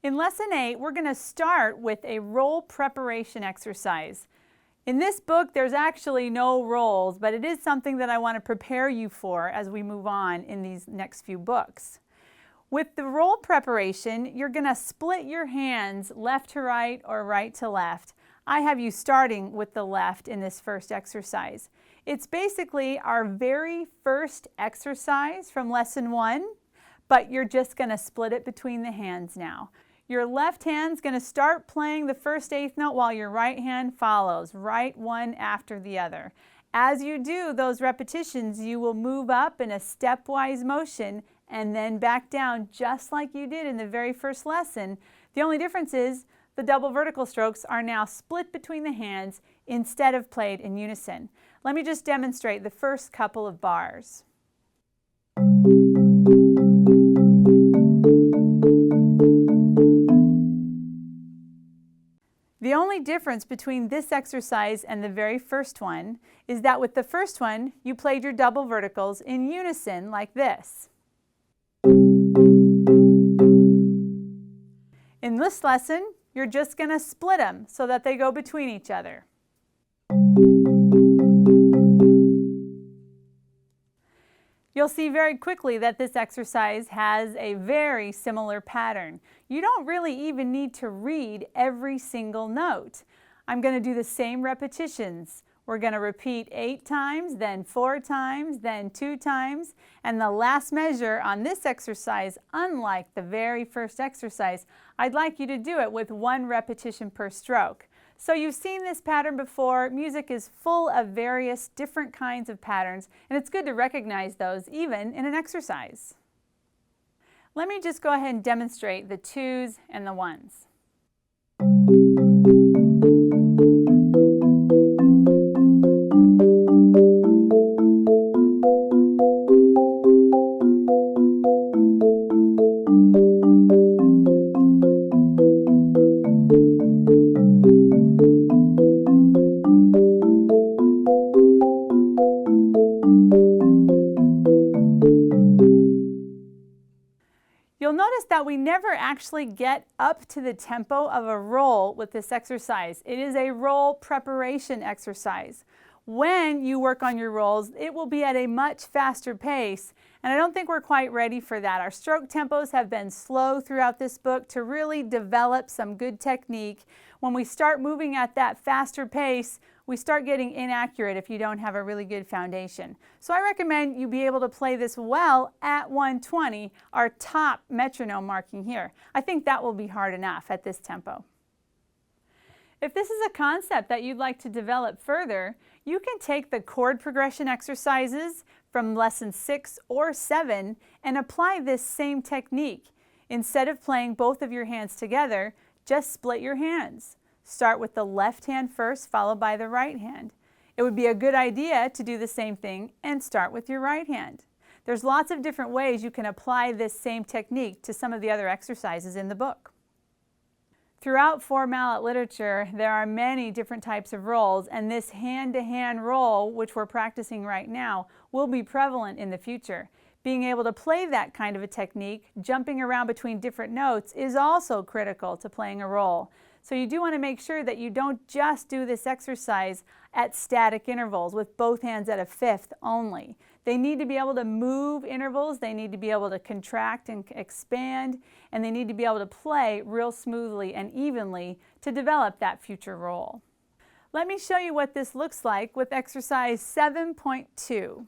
In Lesson 8, we're going to start with a roll preparation exercise. In this book, there's actually no rolls, but it is something that I want to prepare you for as we move on in these next few books. With the roll preparation, you're going to split your hands left to right or right to left. I have you starting with the left in this first exercise. It's basically our very first exercise from Lesson 1, but you're just going to split it between the hands now. Your left hand's going to start playing the first eighth note while your right hand follows, right one after the other. As you do those repetitions, you will move up in a stepwise motion and then back down just like you did in the very first lesson. The only difference is the double vertical strokes are now split between the hands instead of played in unison. Let me just demonstrate the first couple of bars. The only difference between this exercise and the very first one is that with the first one, you played your double verticals in unison like this. In this lesson, you're just going to split them so that they go between each other. You'll see very quickly that this exercise has a very similar pattern. You don't really even need to read every single note. I'm going to do the same repetitions. We're going to repeat 8 times, then 4 times, then 2 times, and the last measure on this exercise, unlike the very first exercise, I'd like you to do it with 1 repetition per stroke. So you've seen this pattern before. Music is full of various different kinds of patterns, and it's good to recognize those even in an exercise. Let me just go ahead and demonstrate the 2s and the 1s. You'll notice that we never actually get up to the tempo of a roll with this exercise. It is a roll preparation exercise. When you work on your rolls, it will be at a much faster pace, and I don't think we're quite ready for that. Our stroke tempos have been slow throughout this book to really develop some good technique. When we start moving at that faster pace, we start getting inaccurate if you don't have a really good foundation. So I recommend you be able to play this well at 120, our top metronome marking here. I think that will be hard enough at this tempo. If this is a concept that you'd like to develop further, you can take the chord progression exercises from lesson 6 or 7 and apply this same technique. Instead of playing both of your hands together, just split your hands. Start with the left hand first, followed by the right hand. It would be a good idea to do the same thing and start with your right hand. There's lots of different ways you can apply this same technique to some of the other exercises in the book. Throughout four-mallet literature, there are many different types of rolls, and this hand-to-hand roll, which we're practicing right now, will be prevalent in the future. Being able to play that kind of a technique, jumping around between different notes, is also critical to playing a roll. So you do want to make sure that you don't just do this exercise at static intervals with both hands at a fifth only. They need to be able to move intervals, they need to be able to contract and expand, and they need to be able to play real smoothly and evenly to develop that future roll. Let me show you what this looks like with exercise 7.2.